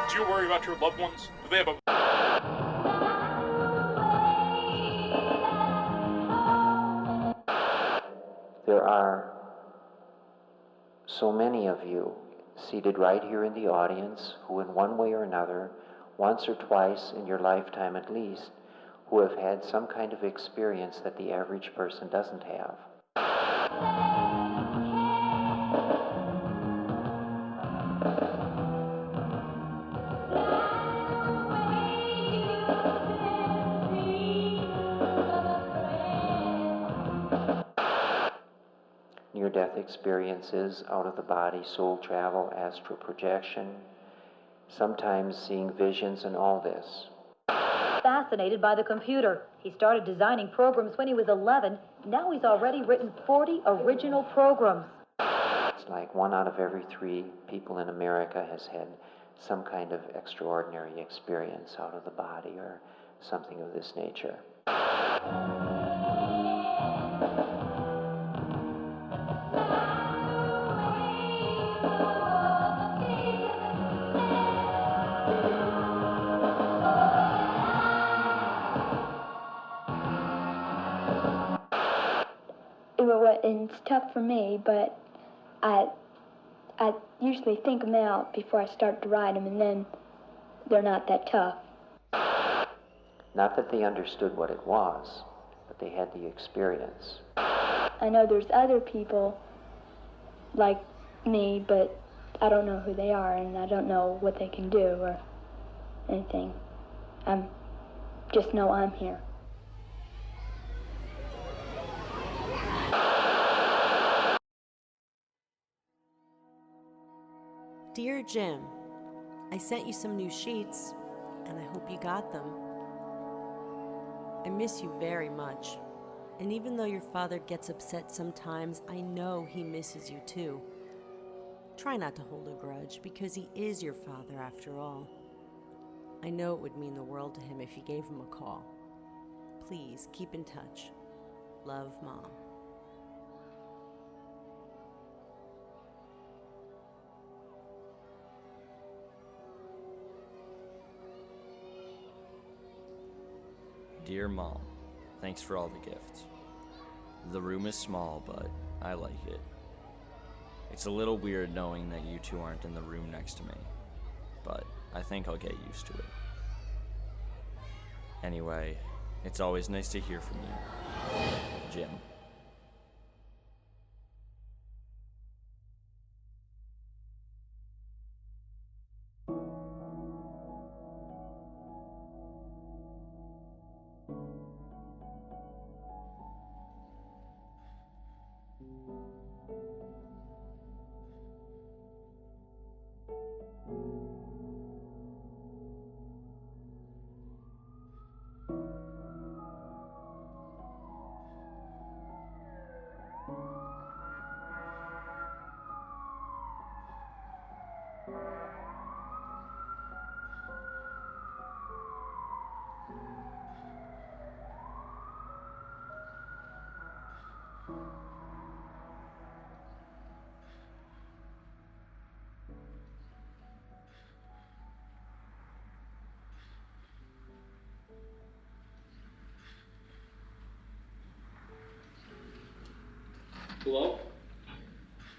Do you worry about your loved ones? Do they have a... There are so many of you seated right here in the audience who in one way or another, once or twice in your lifetime at least, who have had some kind of experience that the average person doesn't have. Near-death experiences, out-of-the-body soul travel, astral projection, sometimes seeing visions and all this. Fascinated by the computer. He started designing programs when he was 11. Now he's already written 40 original programs. It's like 1 out of every 3 people in America has had some kind of extraordinary experience out of the body or something of this nature. And it's tough for me, but I usually think them out before I start to write them, and then they're not that tough. Not that they understood what it was, but they had the experience. I know there's other people like me, but I don't know who they are, and I don't know what they can do or anything. I just know I'm here. Dear Jim, I sent you some new sheets, and I hope you got them. I miss you very much, and even though your father gets upset sometimes, I know he misses you too. Try not to hold a grudge, because he is your father after all. I know it would mean the world to him if you gave him a call. Please keep in touch. Love, Mom. Dear Mom, thanks for all the gifts. The room is small, but I like it. It's a little weird knowing that you two aren't in the room next to me, but I think I'll get used to it. Anyway, it's always nice to hear from you, Jim. Hello?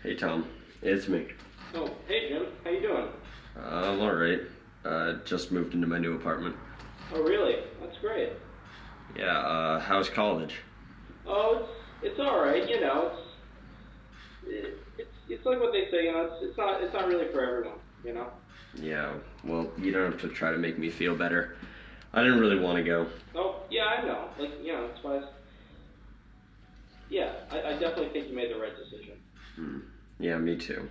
Hey Tom, it's me. Oh, hey Jim, how you doing? I'm alright. Just moved into my new apartment. Oh really? That's great. Yeah, how's college? Oh, it's alright, you know, it's like what they say, you know, it's not really for everyone, you know? Yeah, well, you don't have to try to make me feel better. I didn't really want to go. Oh, yeah, I know, like, you know, that's why yeah, I definitely think you made the right decision. Yeah, me too.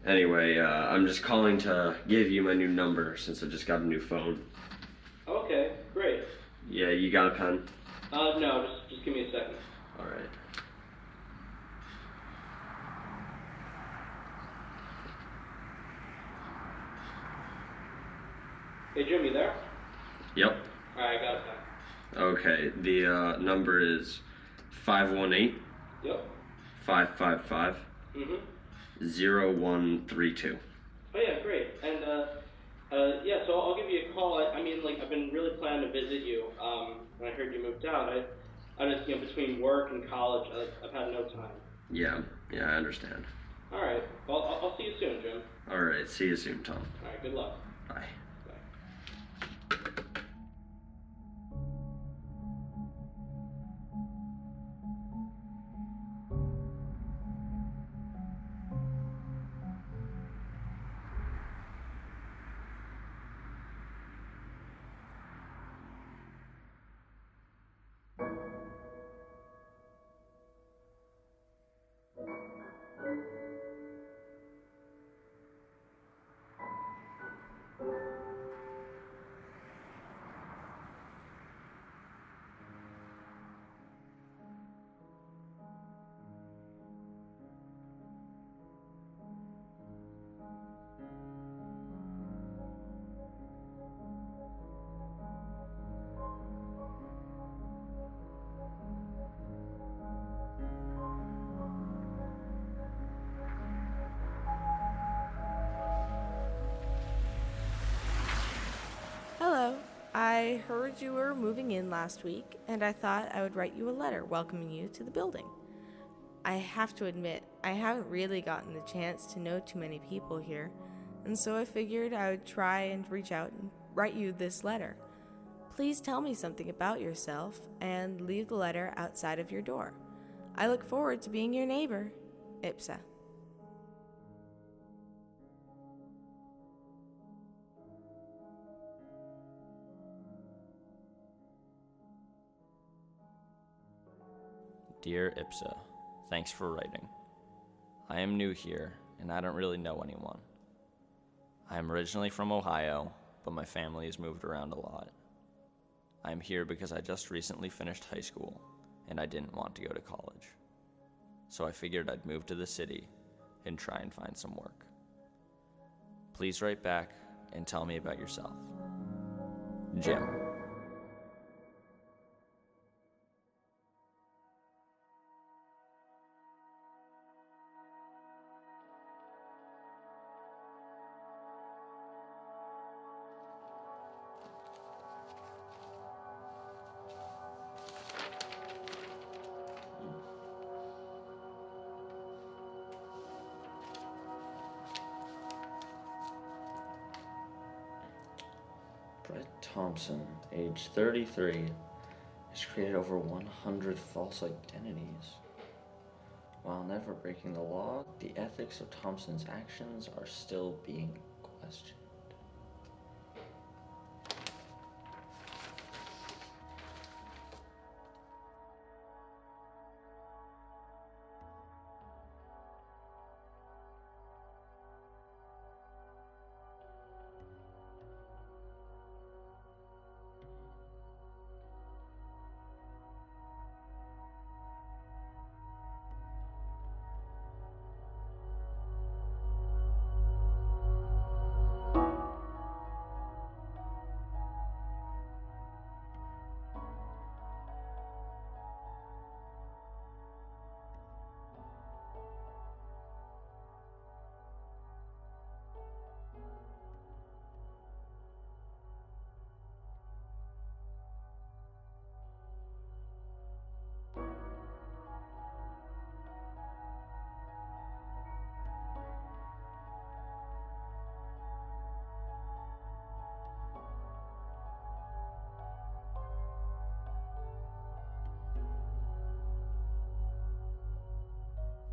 Anyway, I'm just calling to give you my new number since I just got a new phone. Okay, great. Yeah, you got a pen? No, just give me a second. Alright. Hey Jim, you there? Yep. Alright, I got it now. Okay, the number is 518 Yep. 555 Mm-hmm. 0132. Oh yeah, great. And Yeah, so I'll give you a call. I mean, like, I've been really planning to visit you. When I heard you moved out, I just, between work and college, I've had no time. Yeah, I understand. All right. Well, I'll see you soon, Jim. All right, see you soon, Tom. All right. Good luck. Bye. Bye. Hello. I heard you were moving in last week, and I thought I would write you a letter welcoming you to the building. I have to admit, I haven't really gotten the chance to know too many people here, and so I figured I would try and reach out and write you this letter. Please tell me something about yourself and leave the letter outside of your door. I look forward to being your neighbor, Ipsa. Dear Ipsa, thanks for writing. I am new here, and I don't really know anyone. I am originally from Ohio, but my family has moved around a lot. I am here because I just recently finished high school, and I didn't want to go to college. So I figured I'd move to the city and try and find some work. Please write back and tell me about yourself. Jim. Brett Thompson, age 33, has created over 100 false identities. While never breaking the law, the ethics of Thompson's actions are still being questioned.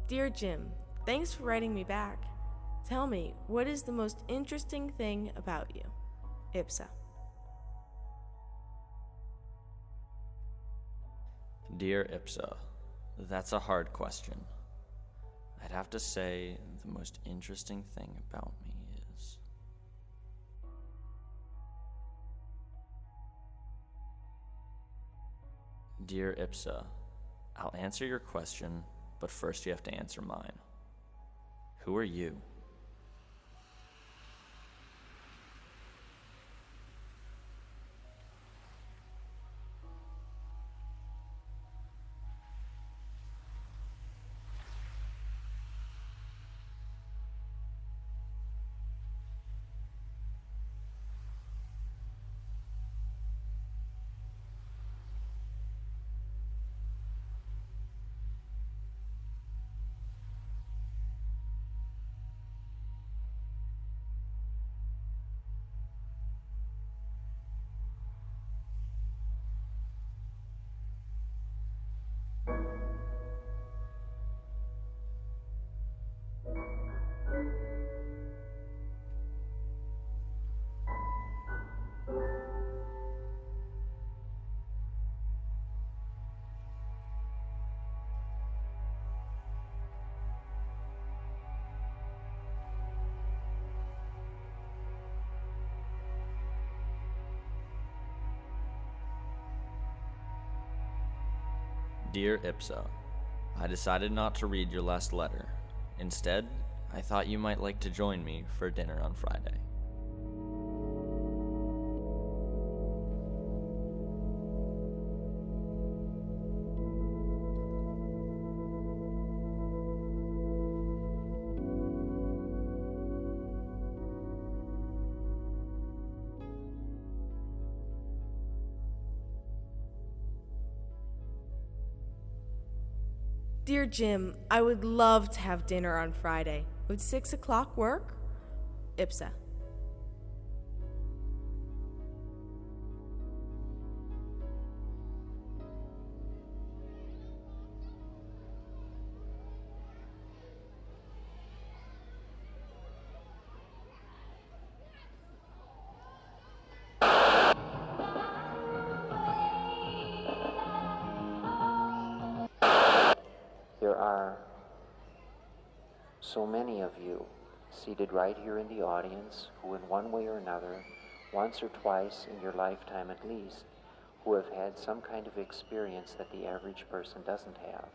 Dear Jim, thanks for writing me back. Tell me, what is the most interesting thing about you? Ipsa. Dear Ipsa, that's a hard question. I'd have to say the most interesting thing about me is... Dear Ipsa, I'll answer your question, but first you have to answer mine. Who are you? Dear Ipsa, I decided not to read your last letter. Instead, I thought you might like to join me for dinner on Friday. Dear Jim, I would love to have dinner on Friday. Would 6 o'clock work? Ipsa. There are so many of you seated right here in the audience who in one way or another, once or twice in your lifetime at least, who have had some kind of experience that the average person doesn't have.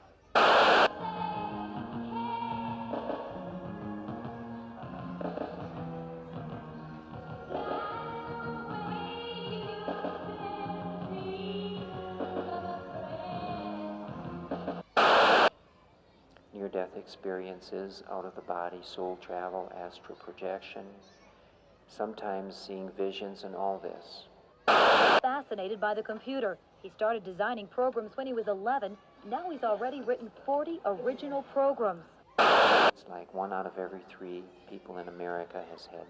Near-death experiences, out-of-the-body soul travel, astral projection, sometimes seeing visions and all this. Fascinated by the computer. He started designing programs when he was 11. Now he's already written 40 original programs. It's like 1 out of every 3 people in America has had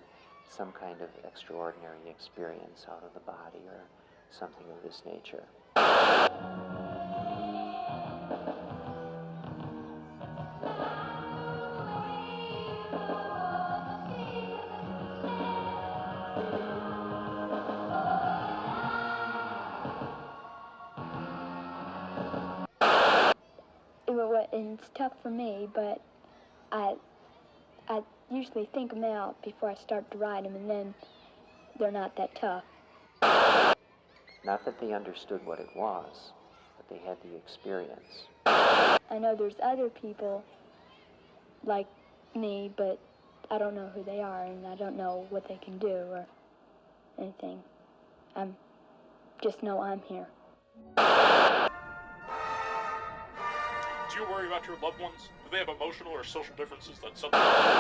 some kind of extraordinary experience out of the body or something of this nature. And it's tough for me, but I usually think them out before I start to write them, and then they're not that tough. Not that they understood what it was, but they had the experience. I know there's other people like me, but I don't know who they are, and I don't know what they can do or anything. Just know I'm here. Do you worry about your loved ones? Do they have emotional or social differences that suddenly...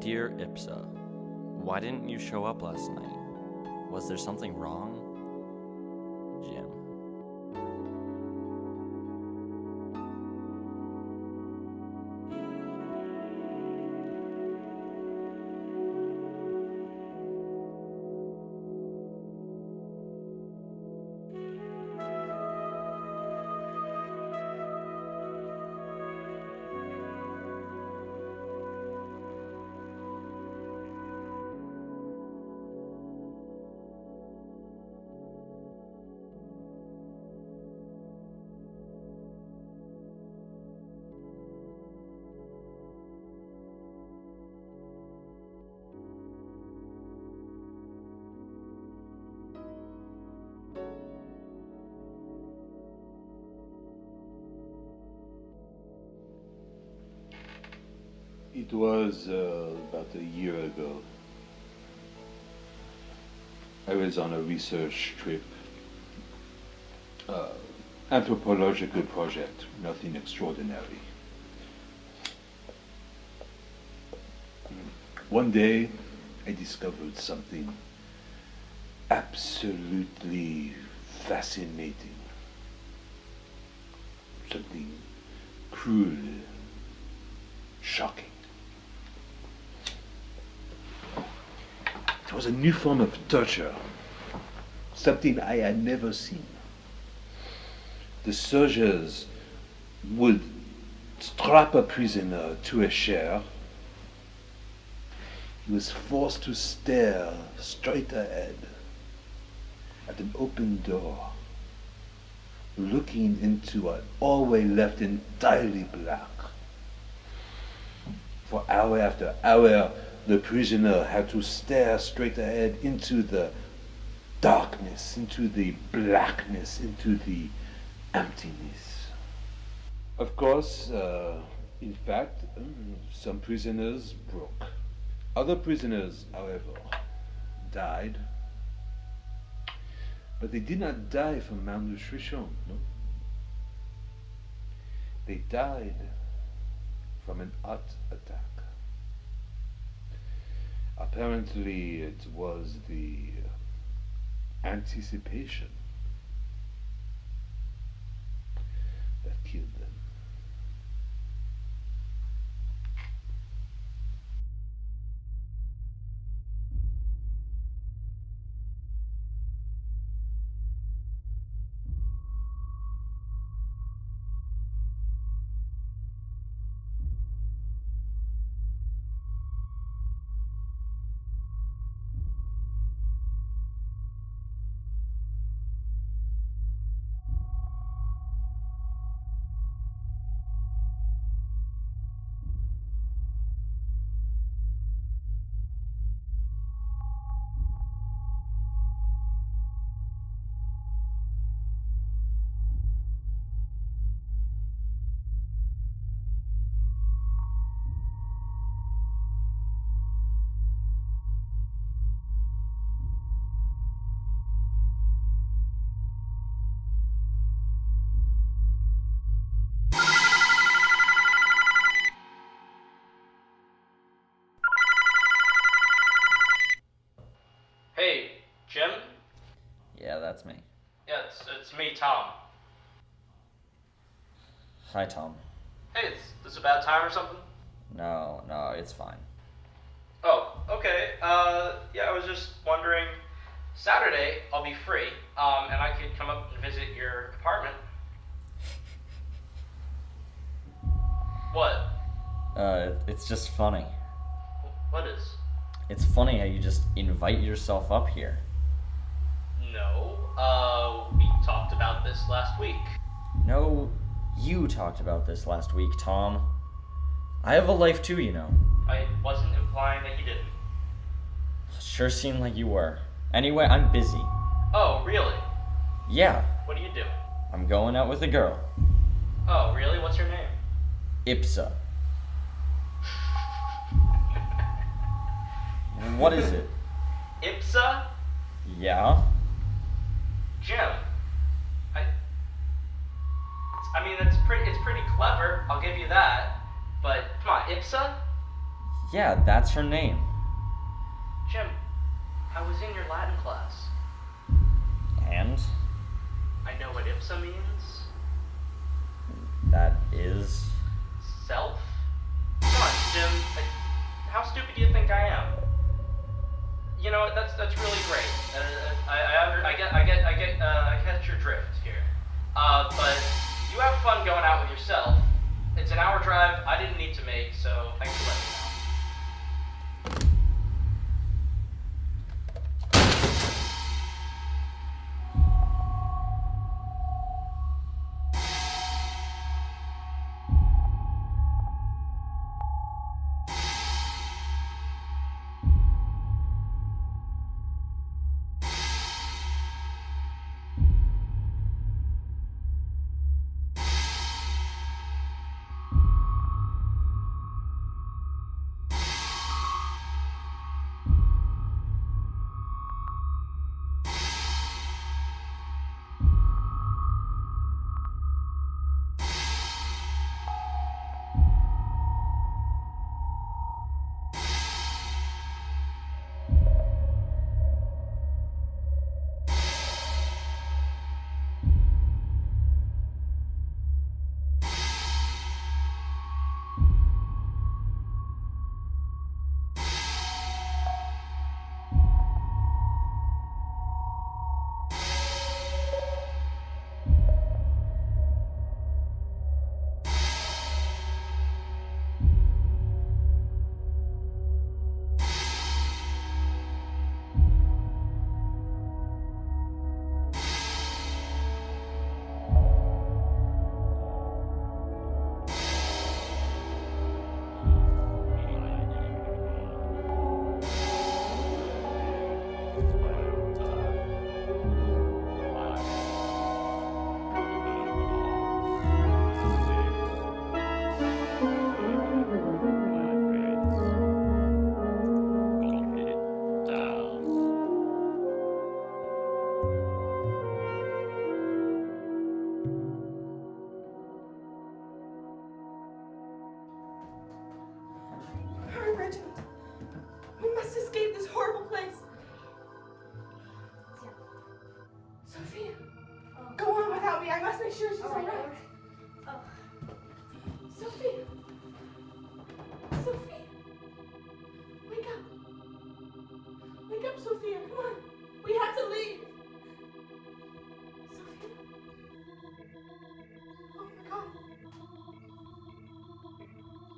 Dear Ipsa, why didn't you show up last night? Was there something wrong? Jim. It was about a year ago. I was on a research trip. Anthropological project, nothing extraordinary. One day, I discovered something absolutely fascinating. Something cruel, shocking. It was a new form of torture, something I had never seen. The soldiers would strap a prisoner to a chair. He was forced to stare straight ahead at an open door, looking into a hallway left entirely black. For hour after hour, the prisoner had to stare straight ahead into the darkness, into the blackness, into the emptiness. Of course, in fact, some prisoners broke. Other prisoners, however, died. But they did not die from malnutrition, no. They died from an heart attack. Apparently, it was the anticipation that killed them. Hey, Jim? Yeah, that's me. Yeah, it's me, Tom. Hi, Tom. Hey, is this a bad time or something? No, it's fine. Oh, okay. Yeah, I was just wondering, Saturday I'll be free, and I could come up and visit your apartment. What? It's just funny. What is? It's funny how you just invite yourself up here. No, we talked about this last week. No, you talked about this last week, Tom. I have a life too, you know. I wasn't implying that you didn't. Sure seemed like you were. Anyway, I'm busy. Oh, really? Yeah. What do you do? I'm going out with a girl. Oh, really? What's her name? Ipsa. What is it? Ipsa? Yeah? Jim. I mean, it's pretty clever, I'll give you that. But, come on, Ipsa? Yeah, that's her name. Jim, I was in your Latin class. And? I know what ipsa means. That is? Self? Come on, Jim. How stupid do you think I am? You know what? That's really great. I catch your drift here. But you have fun going out with yourself. It's an hour drive I didn't need to make, so thanks for letting me know.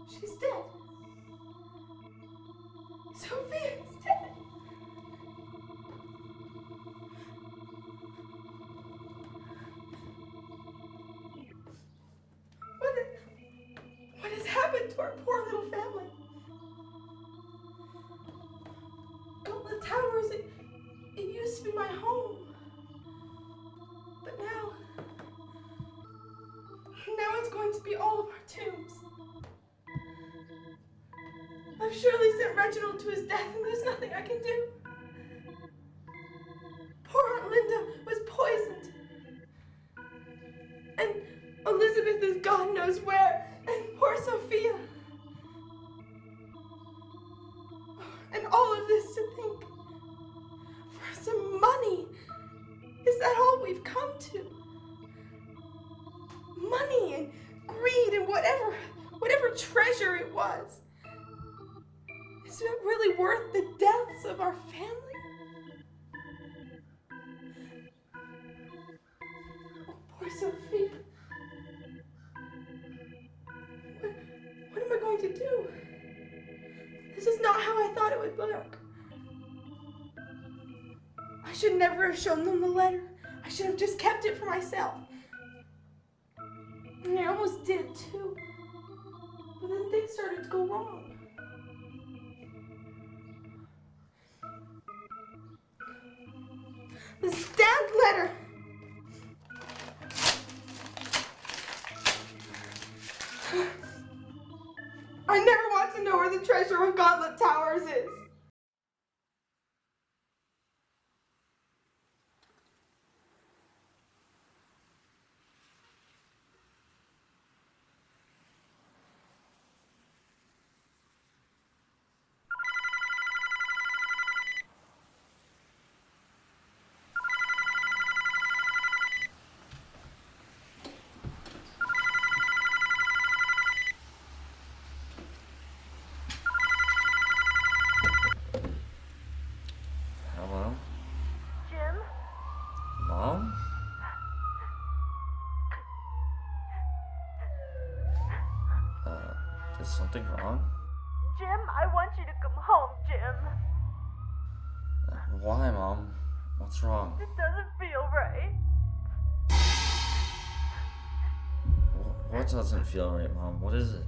She's dead. Sophia's dead. What has happened to our poor little family? Gauntlet Towers, it used to be my home. But now it's going to be all of our tombs. I've surely sent Reginald to his death, and there's nothing I can do. Poor Aunt Linda was poisoned. And Elizabeth is God knows where, and poor Sophia. And all of this to think. For some money. Is that all we've come to? Money and greed and whatever treasure it was. Is it really worth the deaths of our family? Oh, poor Sophia. What am I going to do? This is not how I thought it would work. I should never have shown them the letter. I should have just kept it for myself. And I almost did too. But then things started to go wrong. The stamped letter! I never want to know where the treasure of Gauntlet Towers is. Mom? Is something wrong? Jim, I want you to come home, Jim. Why, Mom? What's wrong? It doesn't feel right. What doesn't feel right, Mom? What is it?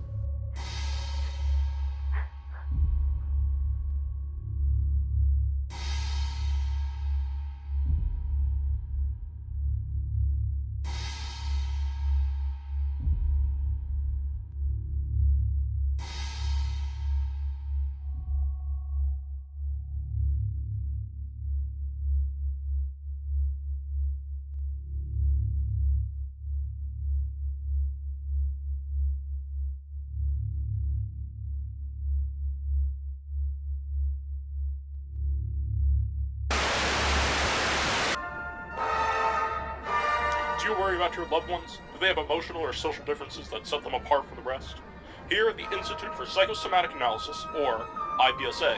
Do you worry about your loved ones? Do they have emotional or social differences that set them apart from the rest? Here at the Institute for Psychosomatic Analysis, or IPSA,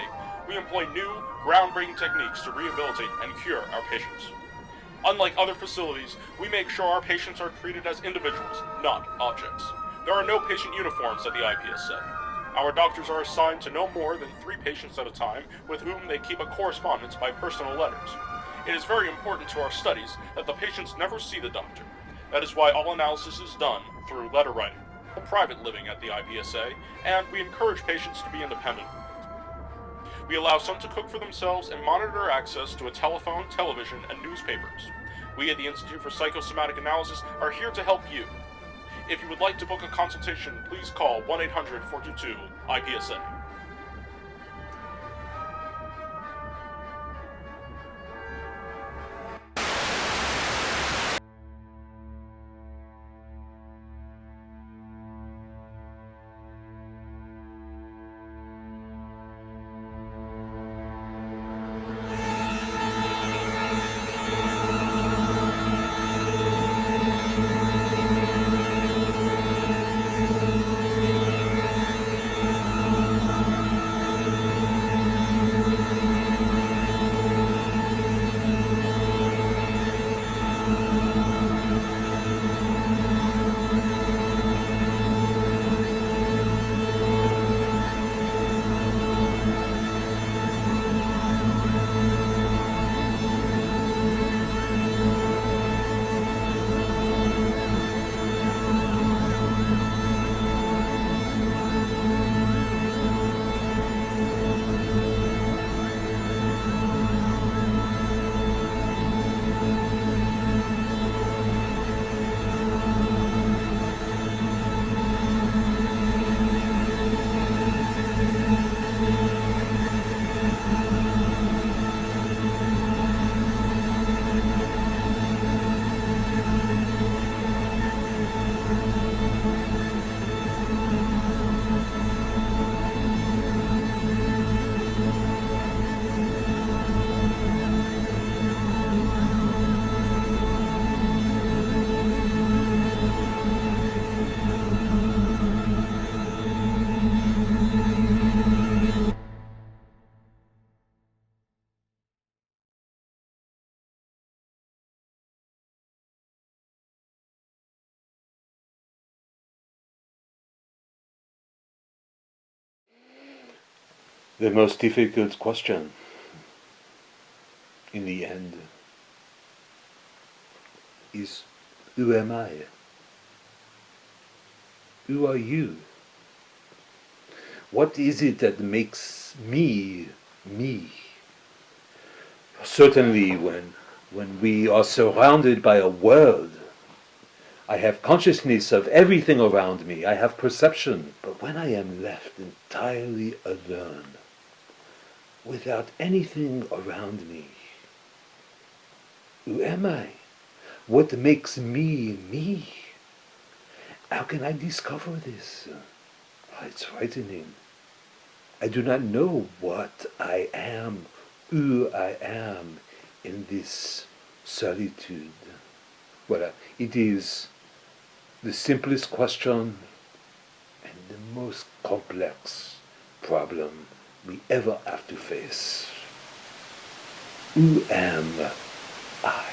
we employ new, groundbreaking techniques to rehabilitate and cure our patients. Unlike other facilities, we make sure our patients are treated as individuals, not objects. There are no patient uniforms at the IPSA. Our doctors are assigned to no more than 3 patients at a time, with whom they keep a correspondence by personal letters. It is very important to our studies that the patients never see the doctor. That is why all analysis is done through letter writing, private living at the IPSA, and we encourage patients to be independent. We allow some to cook for themselves and monitor access to a telephone, television, and newspapers. We at the Institute for Psychosomatic Analysis are here to help you. If you would like to book a consultation, please call 1-800-422-IPSA. The most difficult question in the end is, who am I? Who are you? What is it that makes me, me? Certainly when we are surrounded by a world, I have consciousness of everything around me, I have perception, but when I am left entirely alone, without anything around me, who am I? What makes me, me? How can I discover this? It's frightening. I do not know what I am, who I am in this solitude. Well, it is the simplest question and the most complex problem we ever have to face. Who am I?